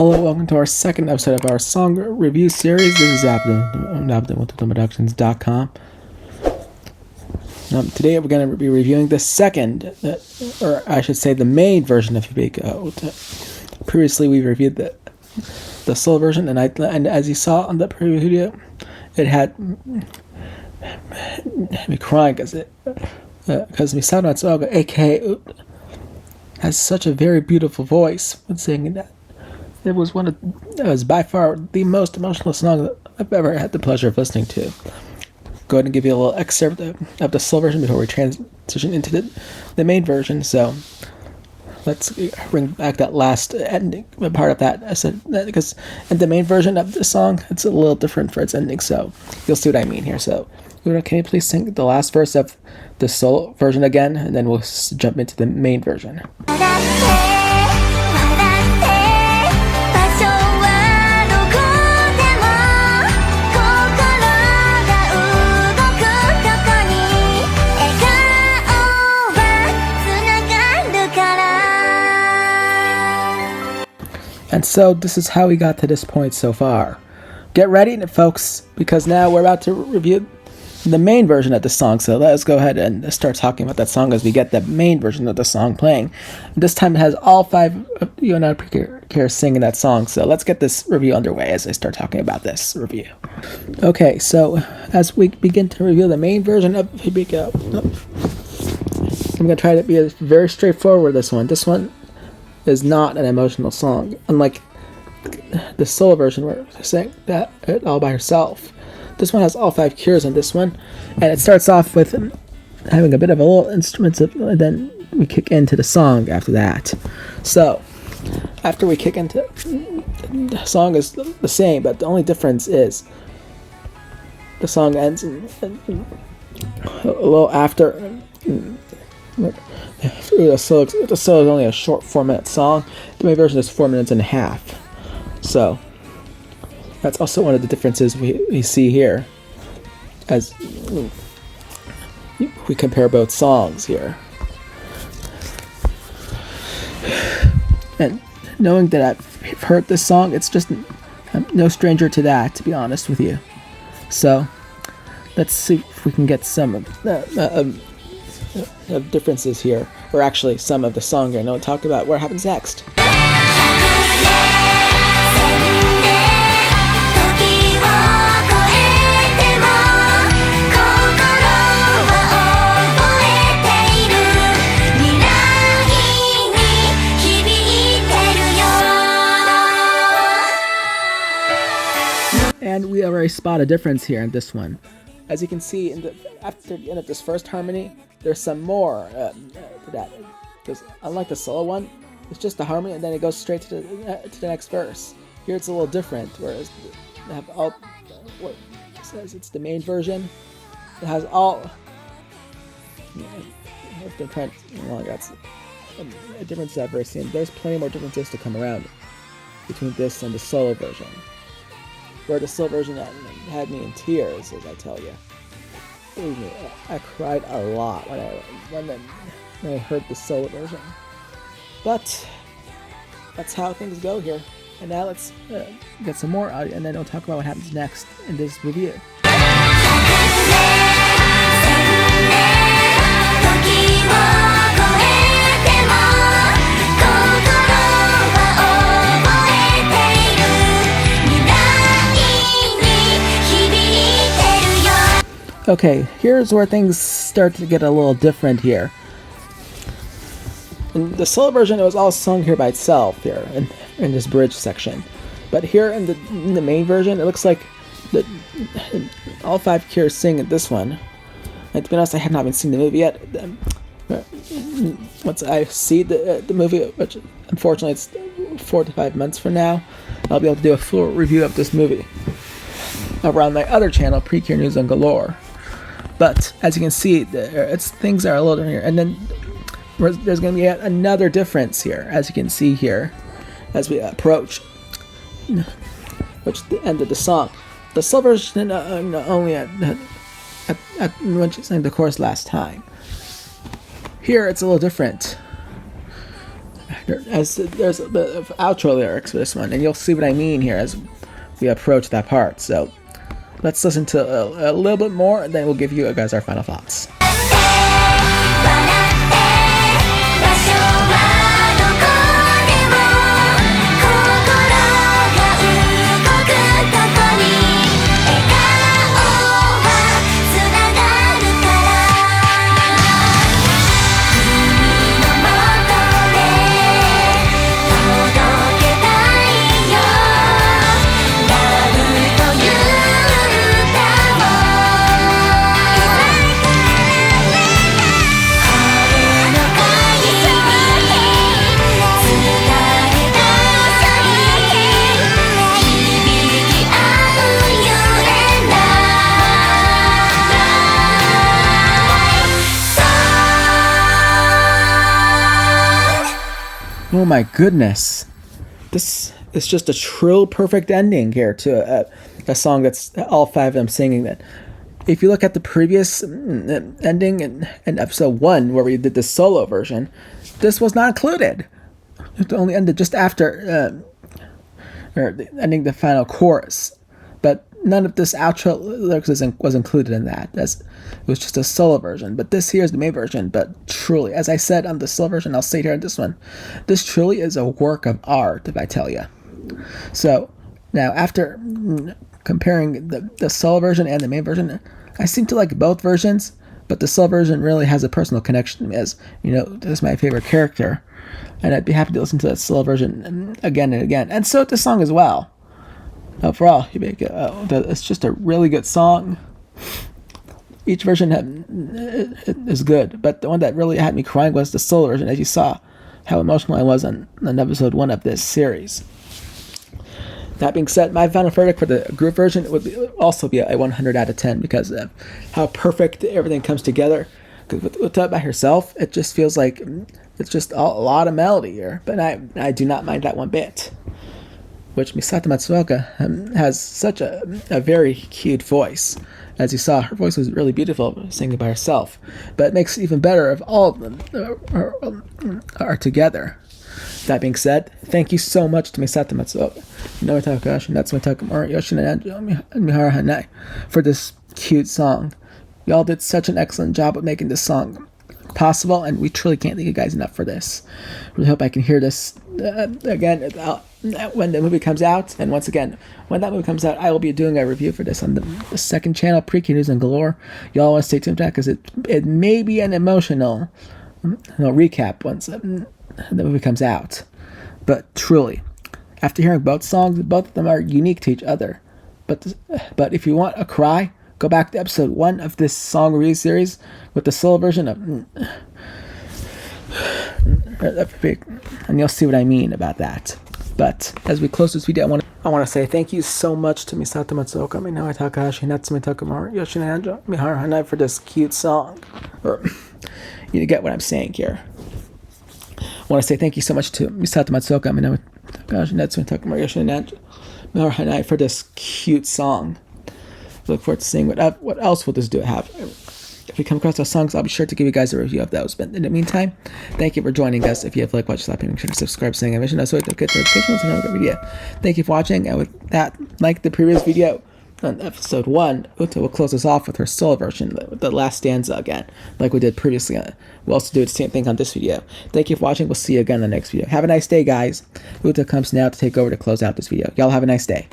Hello, welcome to our second episode of our song review series. This is Abdul with Productions.com. Today we're going to be reviewing the second, or I should say the main version of Hibiki Au Uta. Previously we reviewed the solo version, and as you saw on the previous video, it had me crying because Misato Matsuoka, aka has such a very beautiful voice when singing that. It was by far the most emotional song that I've ever had the pleasure of listening to. Go ahead and give you a little excerpt of the solo version before we transition into the main version. So let's bring back that last ending part of that. I said that because in the main version of the song, it's a little different for its ending. So you'll see what I mean here. So can you please sing the last verse of the solo version again, and then we'll jump into the main version. And so this is how we got to this point so far. Get ready, folks, because now we're about to review the main version of the song. So let's go ahead and start talking about that song as we get the main version of the song playing. This time it has all 5 Yoshino Nanjo singing that song. So let's get this review underway as I start talking about this review. Okay, so as we begin to review the main version of Hibiki Au Uta, I'm going to try to be very straightforward with this one. This one is not an emotional song, unlike the solo version where I sang that all by herself. This one has all 5 cures in this one, and it starts off with having a bit of a little instruments, and then we kick into the song after that. So after we kick into the song is the same, but the only difference is the song ends a little after. The solo is only a short 4-minute song. The main version is 4 minutes and a half. So that's also one of the differences we see here as we compare both songs here. And knowing that I've heard this song, it's just I'm no stranger to that, to be honest with you. So let's see if we can get some of differences here, or actually some of the song here, and I'll talk about what happens next. And we already spot a difference here in this one. As you can see, after the end of this first harmony, there's some more to that. Because unlike the solo one, it's just the harmony, and then it goes straight to the next verse. Here it's a little different, whereas they have all. What it says it's the main version. It has all. That's a difference I've ever seen. There's plenty more differences to come around between this and the solo version. Where the solo version had me in tears, as I tell you. Believe me, I cried a lot when I heard the solo version. But that's how things go here. And now let's get some more audio, and then I'll talk about what happens next in this review. Okay, here's where things start to get a little different here. In the solo version, it was all sung here by itself here in this bridge section, but here in the main version, it looks like all 5 cures sing in this one. And to be honest, I have not been seeing the movie yet. Once I see the movie, which unfortunately it's 4 to 5 months from now, I'll be able to do a full review of this movie over on my other channel, Pre-Cure News on Galore. But as you can see, things are a little different here, and then there's going to be another difference here, as you can see here, as we approach, which the end of the song. The solo version only at when she sang the chorus last time. Here it's a little different. There's the outro lyrics for this one, and you'll see what I mean here as we approach that part. So let's listen to a little bit more, and then we'll give you guys our final thoughts. Oh my goodness. This is just a trill perfect ending here to a song that's all five of them singing that. If you look at the previous ending in episode 1 where we did the solo version, this was not included. It only ended just after ending the final chorus. But none of this outro lyrics was included in that. It was just a solo version. But this here is the main version. But truly, as I said on the solo version, I'll say it here on this one, this truly is a work of art, if I tell you. So now, after comparing the solo version and the main version, I seem to like both versions. But the solo version really has a personal connection to me, as this is my favorite character, and I'd be happy to listen to that solo version again and again. And so this song as well. Overall, it's just a really good song. Each version is good, but the one that really had me crying was the solo version, as you saw how emotional I was on episode 1 of this series. That being said, my final verdict for the group version would also be a 100 out of 10 because of how perfect everything comes together. Because with that by herself, it just feels like it's just a lot of melody here, but I do not mind that one bit. Which Misato Matsuoka has such a very cute voice. As you saw, her voice was really beautiful singing by herself. But it makes it even better if all of them are together. That being said, thank you so much to Misato Matsuoka, Minami Takahashi, Natsumi Takamori, Yoshino Nanjo, and Miharu Hanai for this cute song. Y'all did such an excellent job of making this song possible, and we truly can't thank you guys enough for this. Really hope I can hear this again when the movie comes out. And once again, when that movie comes out, I will be doing a review for this on the second channel, Pre-Key News and Galore. Y'all want to stay tuned for that because it may be an emotional recap once the movie comes out. But truly, after hearing both songs, both of them are unique to each other. But if you want a cry, go back to episode 1 of this song review series with the solo version of and you'll see what I mean about that. But as we close this video, I want to say thank you so much to Misato Matsuoka, Minami Takahashi, Natsumi Takamori, Yoshino Nanjo, Miharu Hanai for this cute song. You get what I'm saying here. I want to say thank you so much to Misato Matsuoka, Minami Takahashi, Natsumi Takamori, Yoshino Nanjo, Miharu Hanai for this cute song. Look forward to seeing what else will this do have. If we come across those songs, I'll be sure to give you guys a review of those. But in the meantime, thank you for joining us. If you have liked, watch, slap, make sure to subscribe, saying I mentioned so to get notifications and another video. Thank you for watching, and with that, like the previous video on episode 1, Uta will close us off with her solo version, the last stanza again, like we did previously. We'll also do the same thing on this video. Thank you for watching. We'll see you again in the next video. Have a nice day, guys. Uta comes now to take over to close out this video. Y'all have a nice day.